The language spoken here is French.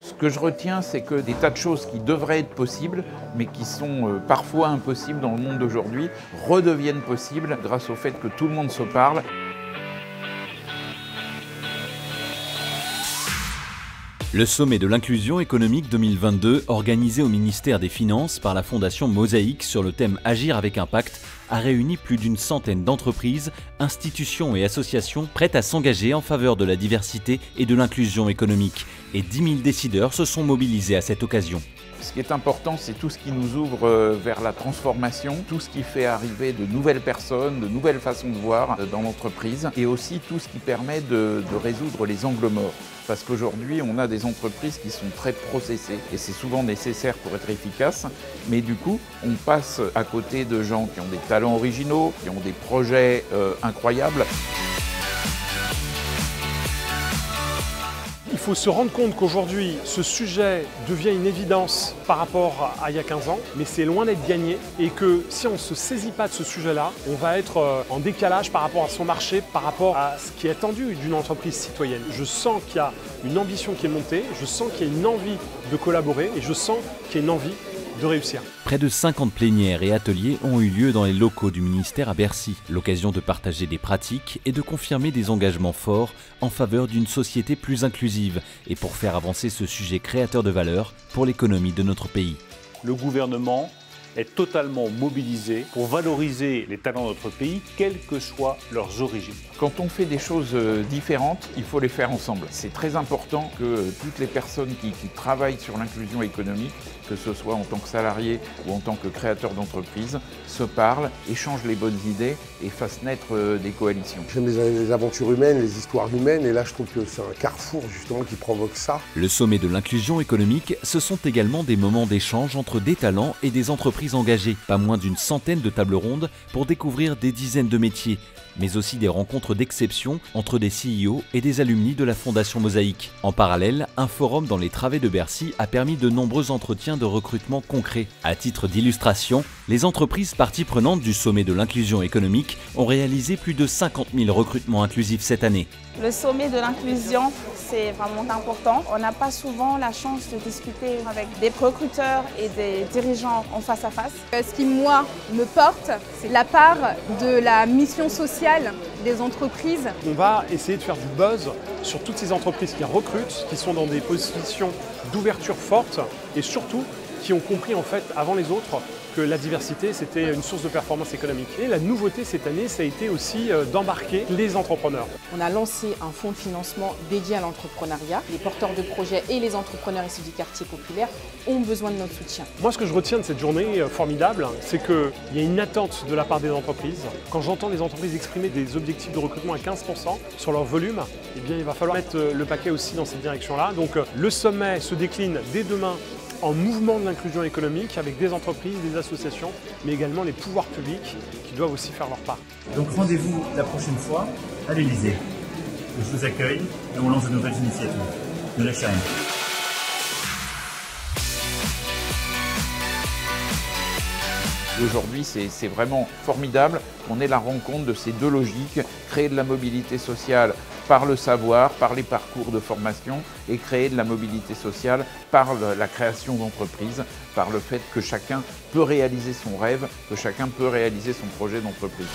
Ce que je retiens, c'est que des tas de choses qui devraient être possibles, mais qui sont parfois impossibles dans le monde d'aujourd'hui, redeviennent possibles grâce au fait que tout le monde se parle. Le sommet de l'inclusion économique 2022, organisé au ministère des Finances par la Fondation Mosaïque sur le thème Agir avec impact, a réuni plus d'une centaine d'entreprises, institutions et associations prêtes à s'engager en faveur de la diversité et de l'inclusion économique. Et 10 000 décideurs se sont mobilisés à cette occasion. Ce qui est important, c'est tout ce qui nous ouvre vers la transformation, tout ce qui fait arriver de nouvelles personnes, de nouvelles façons de voir dans l'entreprise, et aussi tout ce qui permet de résoudre les angles morts. Parce qu'aujourd'hui, on a des entreprises qui sont très processées, et c'est souvent nécessaire pour être efficace, mais du coup, on passe à côté de gens qui ont des talents originaux, qui ont des projets incroyables. Il faut se rendre compte qu'aujourd'hui, ce sujet devient une évidence par rapport à il y a 15 ans, mais c'est loin d'être gagné et que si on ne se saisit pas de ce sujet-là, on va être en décalage par rapport à son marché, par rapport à ce qui est attendu d'une entreprise citoyenne. Je sens qu'il y a une ambition qui est montée, je sens qu'il y a une envie de collaborer et je sens qu'il y a une envie de réussir. Près de 50 plénières et ateliers ont eu lieu dans les locaux du ministère à Bercy. L'occasion de partager des pratiques et de confirmer des engagements forts en faveur d'une société plus inclusive et pour faire avancer ce sujet créateur de valeur pour l'économie de notre pays. Le gouvernement est totalement mobilisé pour valoriser les talents de notre pays, quelles que soient leurs origines. Quand on fait des choses différentes, il faut les faire ensemble. C'est très important que toutes les personnes qui travaillent sur l'inclusion économique, que ce soit en tant que salariés ou en tant que créateurs d'entreprise, se parlent, échangent les bonnes idées et fassent naître des coalitions. J'aime les aventures humaines, les histoires humaines, et là je trouve que c'est un carrefour justement qui provoque ça. Le sommet de l'inclusion économique, ce sont également des moments d'échange entre des talents et des entreprises engagées. Pas moins d'une centaine de tables rondes pour découvrir des dizaines de métiers, mais aussi des rencontres d'exception entre des CEO et des alumni de la Fondation Mosaïque. En parallèle, un forum dans les travées de Bercy a permis de nombreux entretiens de recrutement concrets. À titre d'illustration, les entreprises parties prenantes du sommet de l'inclusion économique ont réalisé plus de 50 000 recrutements inclusifs cette année. Le sommet de l'inclusion, c'est vraiment important. On n'a pas souvent la chance de discuter avec des recruteurs et des dirigeants en face à face. Ce qui, moi, me porte, c'est la part de la mission sociale des entreprises. On va essayer de faire du buzz sur toutes ces entreprises qui recrutent, qui sont dans des positions d'ouverture forte et surtout qui ont compris en fait avant les autres que la diversité c'était une source de performance économique. Et la nouveauté cette année, ça a été aussi d'embarquer les entrepreneurs. On a lancé un fonds de financement dédié à l'entrepreneuriat. Les porteurs de projets et les entrepreneurs issus du quartier populaire ont besoin de notre soutien. Moi, ce que je retiens de cette journée formidable, c'est qu'il y a une attente de la part des entreprises. Quand j'entends les entreprises exprimer des objectifs de recrutement à 15% sur leur volume, eh bien, il va falloir mettre le paquet aussi dans cette direction-là. Donc le sommet se décline dès demain en mouvement de l'inclusion économique avec des entreprises, des associations, mais également les pouvoirs publics qui doivent aussi faire leur part. Donc rendez-vous la prochaine fois à l'Élysée. Je vous accueille et on lance de nouvelles initiatives. Ne lâchez rien. Aujourd'hui, c'est vraiment formidable qu'on ait la rencontre de ces deux logiques, créer de la mobilité sociale par le savoir, par les parcours de formation, et créer de la mobilité sociale par la création d'entreprises, par le fait que chacun peut réaliser son rêve, que chacun peut réaliser son projet d'entreprise.